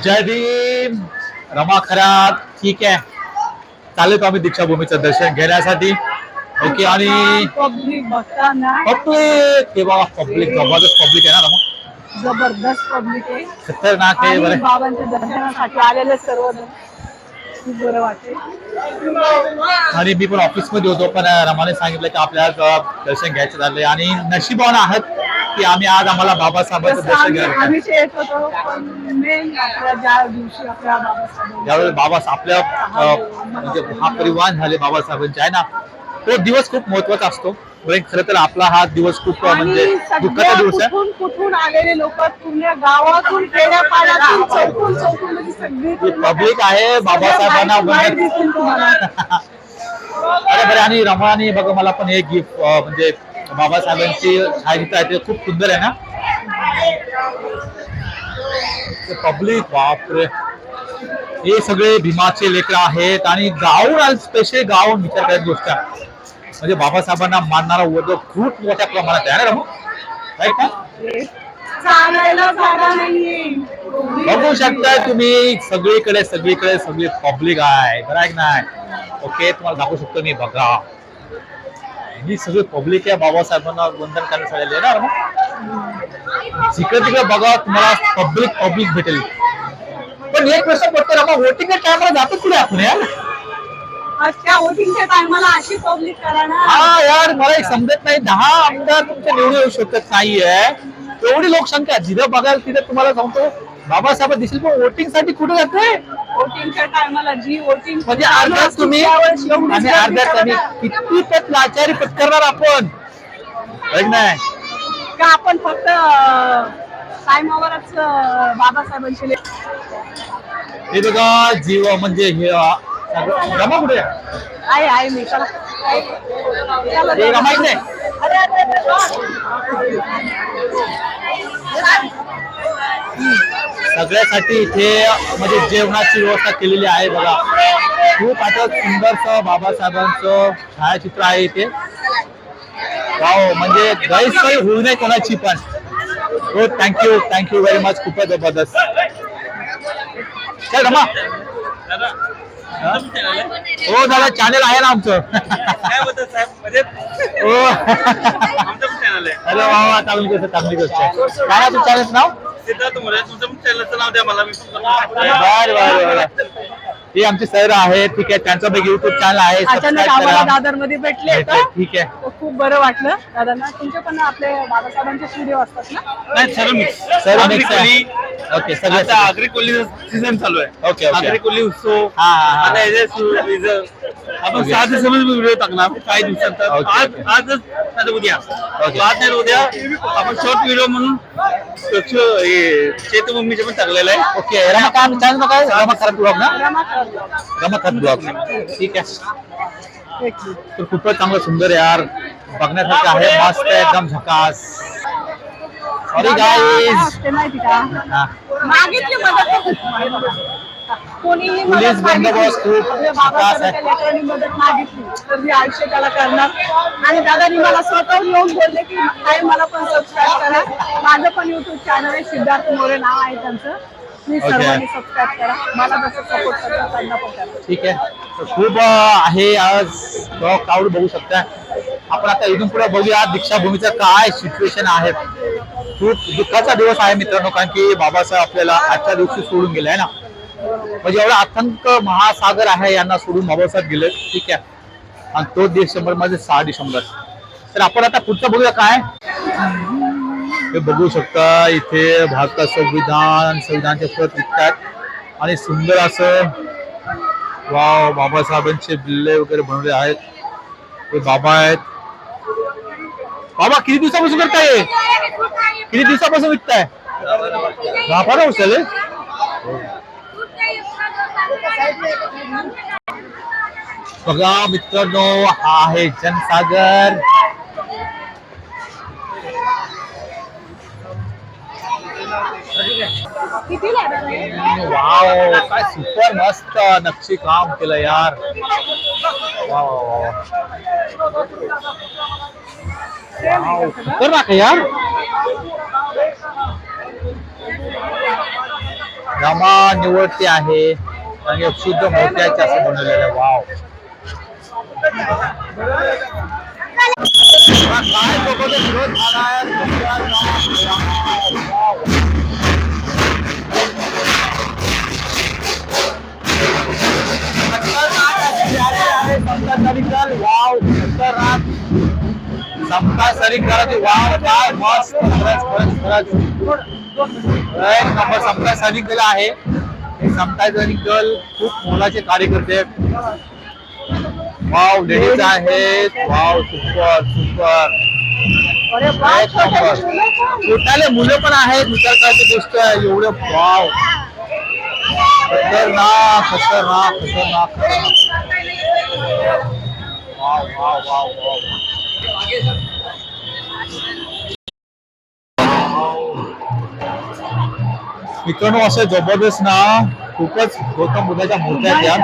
जय भीम. रमा खरात ठीक आहे. चालेल आम्ही दीक्षाभूमीचं दर्शन घेण्यासाठी. ओके. आणि पब्लिक बघताना पब्लिक हे बाबा पब्लिक जबरदस्त पब्लिक आहे ना रमा. जबरदस्त पब्लिक आहे. खतरनाक आहे आणि बरं. बाबांच्या दर्शनासाठी आलेले सर्वजण खूप बरं वाटते. आणि मी पण ऑफिस मध्ये होतो पण रमाने सांगितलं की आपल्याला दर्शन घ्यायचं झालंय आणि नशिबान आहात की आम्हाला बाबासाहेबांचं दर्शन घ्यायचं. आम्ही येत होतो पण मेन आपल्या ज्या दिवशी आपल्या बाबासाहेब ज्यावेळेस बाबा आपल्या म्हणजे महापरिवार झाले बाबासाहेबांचे आहे ना, तो दिवस खूप महत्वाचा असतो. खरं तर आपला हा दिवस खूप म्हणजे दुःखाचा दिवस आहे. कुठून आलेले लोक पूर्ण गावातून खेड्यापाड्यातून चौकून म्हणजे सगळी पब्लिक आहे बाबासाहेबांना अरे बरे. आणि रमाने बघा मला पण एक गिफ्ट म्हणजे बाबासाहेबांची छायाचित्र आहे ते खूप सुंदर आहे ना. पब्लिक बापरे, हे सगळे भीमाचे लेकर आहेत आणि गावून स्पेशल गावून विचार करायची गोष्ट आहे. म्हणजे बाबासाहेबांना मानणारा वर्ग खूप मोठ्या प्रमाणात आहे ना रमू, राईट ना. बघू शकता तुम्ही सगळीकडे सगळी पब्लिक आहे बरं नाही. ओके, तुम्हाला दाखवू शकतो मी. बघा ही सगळी पब्लिक आहे बाबासाहेबांना वंदन करण्यासाठी आली आहे ना. जिकडे तिकडे बघा तुम्हाला पब्लिक भेटेल. पण एक प्रश्न पडतो रमा, वोटिंगच्या टायमाला जातो कुठे आपण यार? त्या वोटिंगच्या टायमाला अशी पब्लिक करा ना. हा यार, मला एक समजत नाही. 10 आमदार तुमच्या निवडून येऊ शकत नाहीये, एवढी लोकसंख्या. जिथं बघाल तिथे तुम्हाला सांगतो बाबासाहेब दिसेल, पण वोटिंग साठी कुठे जाते? वोटिंगच्या टायमाला जी वोटिंग म्हणजे अर्ध्यात तुम्ही आणि अर्ध्यात आम्ही किती पत लाचारी पत्करणार आपण नाही का? आपण फक्त टायमावरच बाबासाहेबांचे हे बघा जीव म्हणजे हे रमा कुठे आहे मी चला रमायच नाही. सगळ्यासाठी इथे म्हणजे जेवणाची व्यवस्था केलेली आहे बघा. खूप आता सुंदरसं बाबासाहेबांचं छायाचित्र आहे इथे. वाव, म्हणजे गैरसोय होऊ नये कोणाची पण. हो, थँक्यू व्हेरी मच. खूपच जबरदस्त. चल रमा. हो दादा, चॅनल आहे ना आमचं. हो अरे वा, चांगली गोष्ट आहे. काय आहे तुमच्या चॅनलचं नाव? तुमचं चॅनलचं नाव द्या मला. बर. हे आमचे सर आहेत, ठीक आहे. त्यांचा युट्यूब चॅनल आहे, अचानक आम्हाला दादर मध्ये भेटले ठीक आहे. खूप बरं वाटलं दादांना. तुमचे पण आपले बाबासाहेबांचे स्टुडिओ असतात ना? नाही, सर्व मिक्स. ओके, सगळं आगरी कोल्ली सीझन चालू आहे. ओके आगरी कोल्ली उत्सव. हा आपण 6 दिवसामध्ये व्हिडिओ टाकणार. काही दिवसांत आजच उद्या उद्या आपण शॉर्ट व्हिडिओ म्हणून चैत्यभूमीचे पण टाकलेलं आहे. ओके. चॅनल काय? रमाखरात ब्लॉग ना? रमाखरात ब्लॉग. ठीक आहे. तर खूपच चांगलं सुंदर यार, बघण्यासारखं आहे. मस्त एकदम झकास. Sorry guys. माहिती का, मागितली मदत कोणीही पोलीस बंदोबस्त खूप झकास आहे. लेकरांनी मदत मागितली तर मी आयुष्य त्याला करणार. आणि दादानी मला स्वतः येऊन बोलले की काय मला पण सबस्क्राईब करा. माझं पण युट्यूब चॅनल आहे, सिद्धार्थ मोरे नाव आहे त्यांचं. मी सर्वांनी सबस्क्राईब करा. मला जसं सपोर्ट करता त्यांना पण करा. ठीक आहे. तर खूप आहे आज क्राऊड बघू शकता. आपण आता इथून पुढे बघूया दीक्षाभूमीचं काय सिच्युएशन आहे. खूप दुःखाचा दिवस आहे मित्रांनो, कारण की बाबासाहेब आपल्याला आजच्या दिवशी सोडून गेले आहे ना. म्हणजे एवढा असंख्य महासागर आहे यांना सोडून बाबासाहेब गेले. ठीक आहे. आणि तो डिसेंबर मध्ये 6 डिसेंबर. तर आपण आता पुढचं बघूया काय. हे बघू शकता इथे भारतात संविधानचे पद विकतात आणि सुंदर असं वाव बाबासाहेबांचे बिल्ले वगैरे बनवले आहेत. हे बाबा आहेत. बाबा किती दिवसापासून करताय? किती दिवसापासून विकताय? 10-12 वर्ष झाले. बघा मित्रांनो, हा आहे जनसागर. वाव, काय सुपर मस्त नक्षी काम केलं यार. वाव खतरनाक यार. रमा निवडते आहे आणि शुद्ध मोत्याचे असं बनवलेलं आहे. वाव. काय लोकांचा विरोध झाला आहे. वाव. समता सरिंगल वाव काय मस्त खरंच एक नंबर समता सरिंगल आहे. हे समता सरिंगल खूप मोलाचे कार्यकर्ते आहेत. वाव लेडीज आहेत. वाव सुपर सुपर एक नंबर. छोटाले मुलं पण आहेत. विचार करायची गोष्ट आहे एवढं. वाव खतरनाक खतरनाक खतरनाक वाव वाव वाव वाव. मित्रांनो असं जबरदस्त ना खूपच गौतम बुद्धाच्या मूर्त्या आहेत या.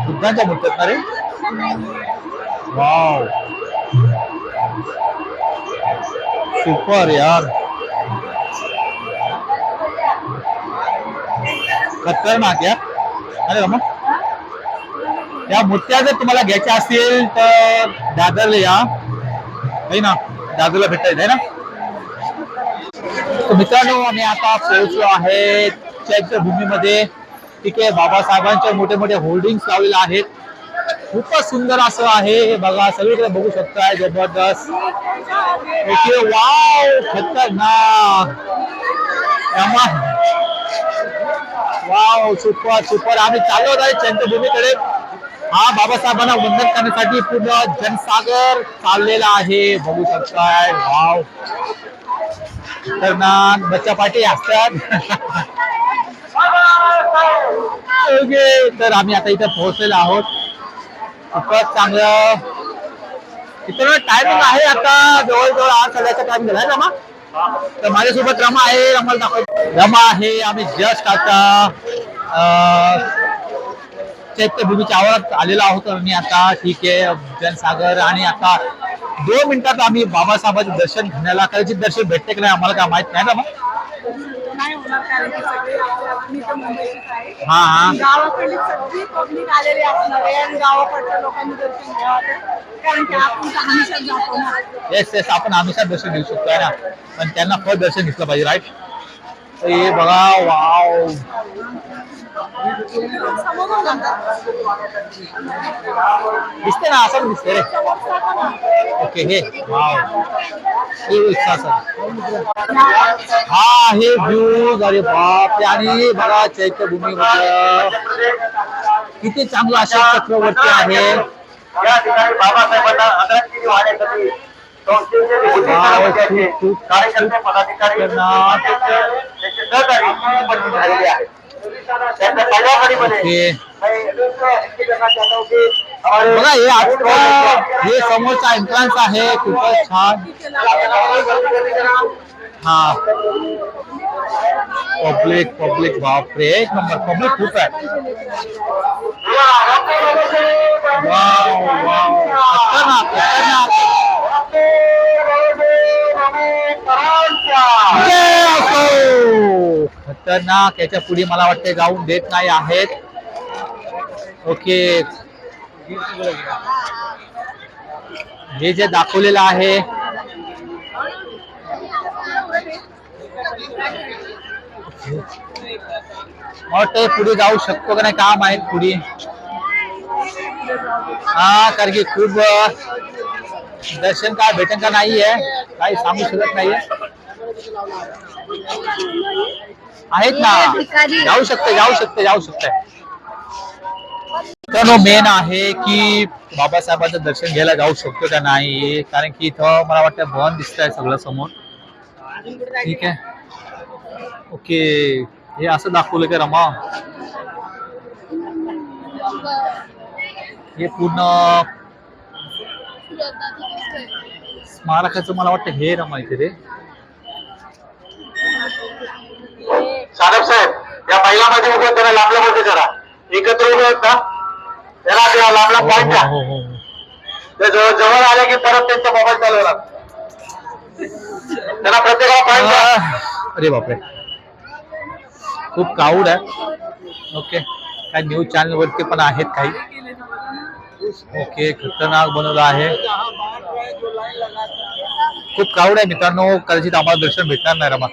बुद्धांच्या मूर्त्या आहेत ना रे. वाव सुपर यार. खतरनाक यार. अरे रमण या मूर्त्या जर तुम्हाला घ्यायच्या असतील तर दादरला या. आहे ना दादरला भेटायचं आहे ना. तर मित्रांनो आम्ही आता पोहोचलो आहे चैत्यभूमीमध्ये. ठीक आहे. बाबासाहेबांचे मोठे मोठे होर्डिंग्स लावलेले आहेत. खूपच सुंदर असं आहे. हे बघा सगळीकडे बघू शकताय. जबरदस्त. ओके वाव खतरनाक. Wow super super. आम्ही चाललो आहे चैत्यभूमीकडे. हा बाबासाहेबांना वंदन करण्यासाठी पूर्ण जनसागर चाललेला आहे. बघू शकताय. वाव खतरनाक. बच्चा पार्टी असतात. ओके तर आम्ही आता इथे पोहोचलेलो आहोत. खूपच चांगलं. इथं टायमिंग आहे आता जवळजवळ 8 वाजण्याचा टाइम झालाय रमा. तर माझ्यासोबत रमा आहे. रमाला दाखव. रमा आहे. आम्ही जस्ट आता चैत्यभूमीच्या आवारात आलेलो आहोत आणि आता ठीक आहे जनसागर. आणि आता 2 मिनिटात आम्ही बाबासाहेबांचे दर्शन घेण्याला. कदाचित दर्शन भेटते की नाही आम्हाला काय माहित नाही रमा. नाही होणार कारण की सगळे मी तर मुंबईचीच आहे. हा हा गावाकडली सगळी पब्लिक आलेली असणार आहे आणि गावाकडच्या लोकांनी दर्शन घ्यावं कारण की आपण तर हमेशा जातो ना. येस येस आपण हमेशा दर्शन घेऊ शकतो आहे ना. पण त्यांना फक्त दर्शन घेतलं पाहिजे राईट. तर हे बघा वाव दिसते ना असं दिसते रे. ओके हे वाव हा हे व्ह्यूज. अरे बाप. आणि बघा चैत्यभूमी मध्ये किती चांगलं अशोक चक्रवर्ती आहे. या ठिकाणी बाबासाहेबांना आदरांजली वाहण्यासाठी कार्यकर्ते पदाधिकारी त्यांचे सहकारी उपस्थित झालेले आहेत. त्यांच्या सभापतीमध्ये बघा हे आता हे समोरचा एंट्रन्स आहे. खूपच छान. हा पब्लिक पब्लिक बापरे एक नंबर. पब्लिक खूप आहे. वाव वाव खतरनाक खतरनाक. खतरनाक. याच्या पुढे मला वाटते जाऊन देत नाही आहेत. ओके हे जे दाखवलेलं आहे वाटतं पुढे जाऊ शकतो का नाही काम आहेत पुढे. हा कारण की खूप दर्शन काय भेटन का नाहीये काही सांगू शकत नाहीये. आहेत ना जाऊ शकते जाऊ शकते जाऊ शकते. तर मेन आहे की बाबासाहेबांचं दर्शन घ्यायला जाऊ शकतो का नाही कारण की इथं मला वाटतं बंद दिसत आहे सगळं समोर. ठीक आहे. ओके हे असं दाखवलं की रमा हे पूर्ण स्मारकाचं मला वाटतं हे रमा इथे रे. साहेब साहेब या महिलामध्ये उभं त्याला लांबला बोलते जरा एकत्र उभे आहेत ना त्याला लांबला पॉईंट जवळ आले की परत त्यांचा मोबाईल चालवला त्याला प्रत्येकाला पॉईंट. अरे बापरे खूप क्राऊड आहे. ओके, काही न्यूज चॅनल वरती पण आहेत काही. ओके, खतरनाक बनवलं आहे. खूप क्राऊड आहे मित्रांनो, कदाचित आम्हाला दर्शन भेटणार नाही रमा.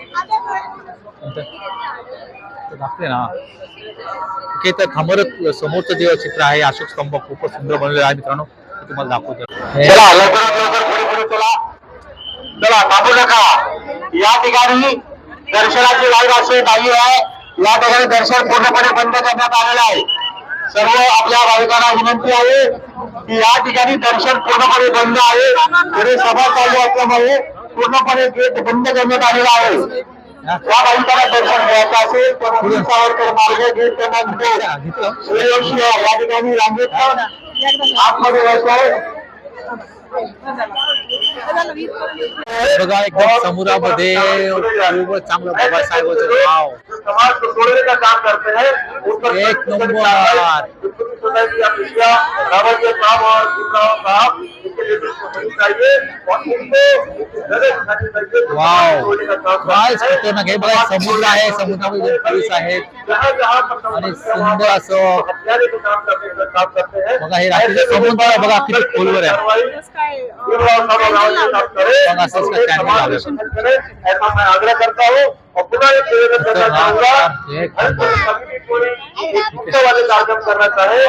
दाखले ना. ओके, तर समोरचं जे चित्र आहे अशोक स्तंभ खूपच सुंदर बनवलेलं आहे मित्रांनो, तुम्हाला दाखवतो. चला लवकरात लवकर पुढे पुढे चला. चला थांबू नका. या ठिकाणी दर्शनाची लाईन अशी नाही आहे. या ठिकाणी दर्शन पूर्णपणे बंद करण्यात आलेलं आहे. सर्व आपल्या भाविकांना विनंती आहे की या ठिकाणी दर्शन पूर्णपणे बंद आहे. पुढे सभा चालू असल्यामुळे पूर्णपणे गेट बंद करण्यात आलेला आहे. या भाविकांना दर्शन घ्यायचं असेल तर पुढे सावरकर मार्ग गेट क्रमांक सूर्यवंशी या ठिकाणी रांगेत आतमध्ये यायचं. बघा एकदम समुद्रामध्ये खूप चांगलं बाबासाहेबांचं नाव. समाज को तोड़ने का काम करते हैं. एक नंबर. के काम और दूसरा काम इसके लिए चाहिए और इनको वाव, काय खतरनाक आहे. बघा समुद्र आहे, समुद्रामध्ये पोलीस आहेत आणि सुंदर असं बघा हे रात्रीचं समुद्र आहे. बघा किती खोलवर आहे. ऐसा मैं आग्रह करता हूँ और पुनः एक निवेदन करना चाहूंगा वाले कार्यक्रम करना चाहे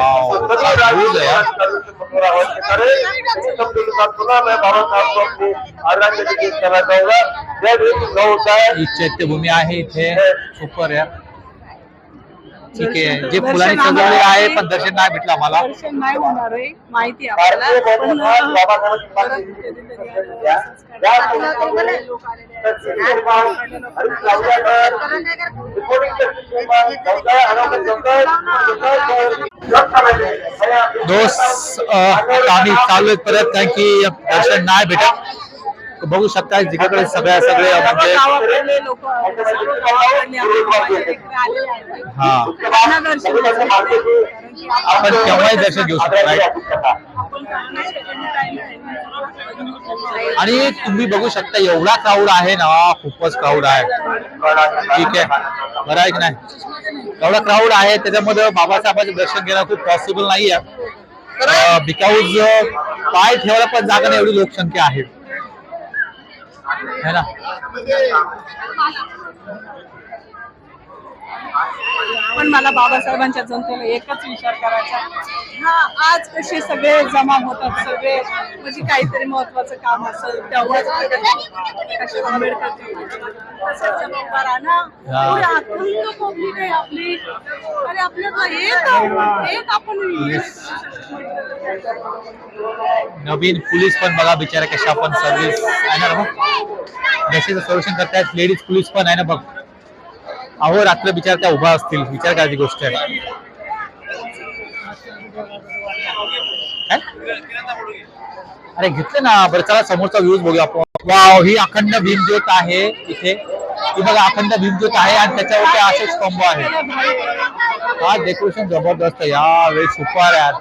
पुनः मैं बाबा साहब को अपनी आग्रह के लिए करना चाहूंगा. जय भीम, गौ होता है. ही चैत्यभूमी आहे इथे. सुपर आहे. ठीक आहे, जे फुलांनी सजवले आहे पण दर्शन नाही भेटलं आम्हाला. दर्शन नाही होणार आहे माहिती आपल्याला, पण दोस्त आम्ही चालू परत, कारण की दर्शन नाही भेटत. बघू शकता जिकडे सगळे म्हणजे गावाकडले लोक गावाकडले आलेले आहेत. हा, त्यांना दर्शन घ्यायचं आहे. आपण केव्हाही दर्शन घेऊ शकतो right? आणि तुम्ही बघू शकता एवढा क्राऊड आहे ना, खूपच क्राऊड आहे. ठीक आहे, बरं आहे की नाही. एवढा क्राऊड आहे, त्याच्यामध्ये बाबासाहेबांचं दर्शन घेणं खूप पॉसिबल नाही आहे. बिकॉज पाय ठेवायला पण जागा नाही, एवढी लोकसंख्या आहे है ना. पण मला बाबासाहेबांच्या जनतेला एकच विचार करायचा, हा आज कसे सगळे जमा होतात, सगळे म्हणजे काहीतरी महत्वाचं काम असेल तेव्हाच आंबेडकरची तसंच जमा करा ना. एवढी अखंड पब्लिक आहे आपली, आणि आपल्याला एक आपण नवीन पोलीस पण बघा बिचारा कशा पण सर्व्हिस आहे ना बघ, देशाचं संरक्षण करतायत. लेडीज पोलीस पण आहे ना बघ. अहो रात्र बिचार त्या उभा असतील, विचार करायची गोष्ट आहे. अरे घेतलं ना. बरं चला समोरचा व्ह्यूज बघूया आपण. वाव, ही अखंड भीमज्योत आहे इथे. ही बघा अखंड भीमज्योत आहे आणि त्याच्यावरती अशोक स्तंभ आहे. हा डेकोरेशन जबरदस्त या वेळी सुपर यार.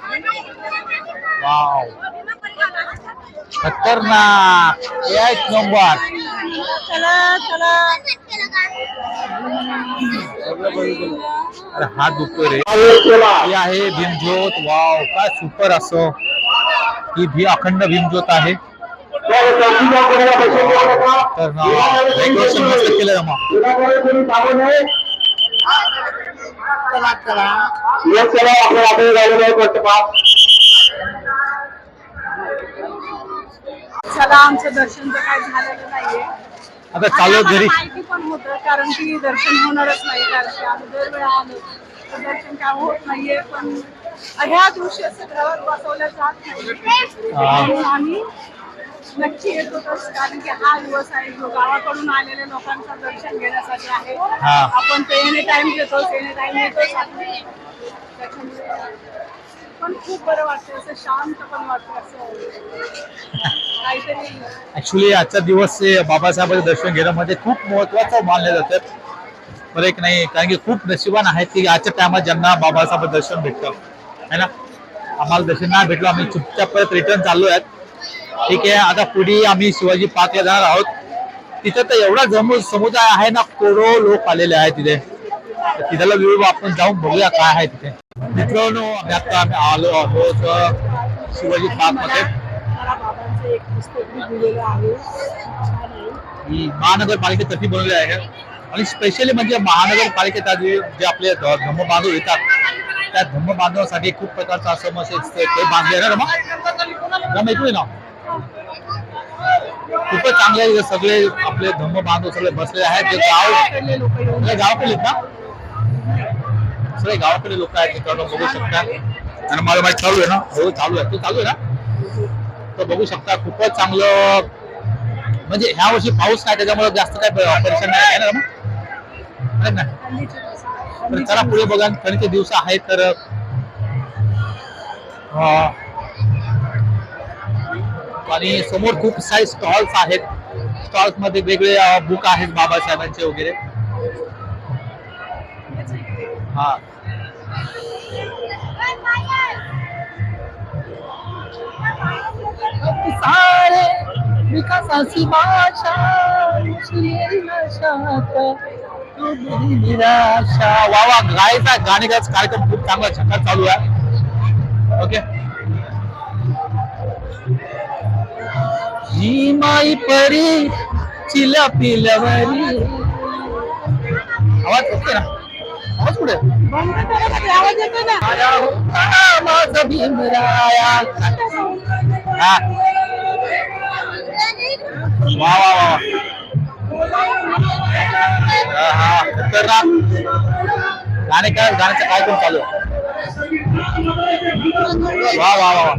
वाव, खतरनाक, एक नंबर. अरे हात दुखतोय रे. ही आहे भीमज्योत. वाव, काय सुपर असं. ही अखंड भीमज्योत आहे. तर डेकोरेशन मस्त केलं मग. चला, आमचं दर्शन तर काय झालेलं नाहीये. आता चालू घरी. माहिती पण होतं, कारण की दर्शन होणारच नाही, कारण की आम्ही दरवेळा आलो तर दर्शन काय होत नाहीये. पण ह्या दृश्य घरात बसवल्या जात नाही. आम्ही नक्की येत होतो, कारण की हा दिवस आहे जो गावाकडून आलेल्या लोकांचं दर्शन घेण्यासाठी आहे. आपण ते एनी टाइम घेतो, एनी टाइम येतो. पण खूप बरं वाटतं, असं शांत पण वाटतं. असं काहीतरी ऍक्च्युली आजचा दिवस बाबासाहेबांचं दर्शन घेणं मध्ये खूप महत्वाचं मानलं जातं. बरं एक नाही, कारण की खूप नशिबान आहेत की आजच्या टायमात ज्यांना बाबासाहेब दर्शन भेटतं है ना. आम्हाला दर्शन नाही भेटलं, आम्ही चुपचाप परत रिटर्न चाललो आहेत. ठीक आहे, आता पुढे आम्ही शिवाजी पार्कला जाणार आहोत. तिथं तर एवढा समुदाय आहे ना, करोडो लोक आलेले आहेत तिथे. तर तिथला व्ह्यू आपण जाऊन बघूया काय आहे तिथे. मित्रांनो आता आम्ही आलो आहोत शिवाजी पार्क मध्ये. मला बाबांचं एक पुस्तक मी दिलेलं आहे. छान आहे. महानगरपालिकेतर्फे बनवले आहे आणि स्पेशली म्हणजे महानगरपालिकेत जे आपले धम्मबांधव येतात त्या धम्मबांधवासाठी खूप प्रकारचं असं मग ते बांधले आहे ना ऐकूया ना. खूपच चांगले आहे. सगळे आपले धम्मबांधव सगळे बसले आहेत जे गावाकडले लोक येऊन सगळे गावाकडे आहेत ना. सगळे गावाकडे लोक आहेत मित्रांनो बघू शकता. आणि मला माहिती चालू आहे ना. हो चालू आहे. तो चालू आहे ना. तर बघू शकता खूपच चांगलं म्हणजे ह्या वर्षी पाऊस नाही त्याच्यामुळे जास्त काय परेशान नाही आहे ना. तर चला पुढे बघा थंडीचे दिवस आहेत तर आणि समोर खूप सारे स्टॉल्स आहेत. स्टॉल्स मध्ये वेगळे बुक आहेत बाबासाहेबांचे वगैरे. हा सारे विकासाची भाषा निराशा. वा वा गायचा गाणे गायचा कार्यक्रम खूप चांगला छक्का चालू आहे. ओके ही माई परी चिला पिलवरी. आवाज ओके ना. आवाज कुठे बंद करा ना, आवाज येतो ना. माझा भीमराया. हा वा वा वा. हा तर गाण्याचा कार्यक्रम चालू आहे. वा वा वा वा.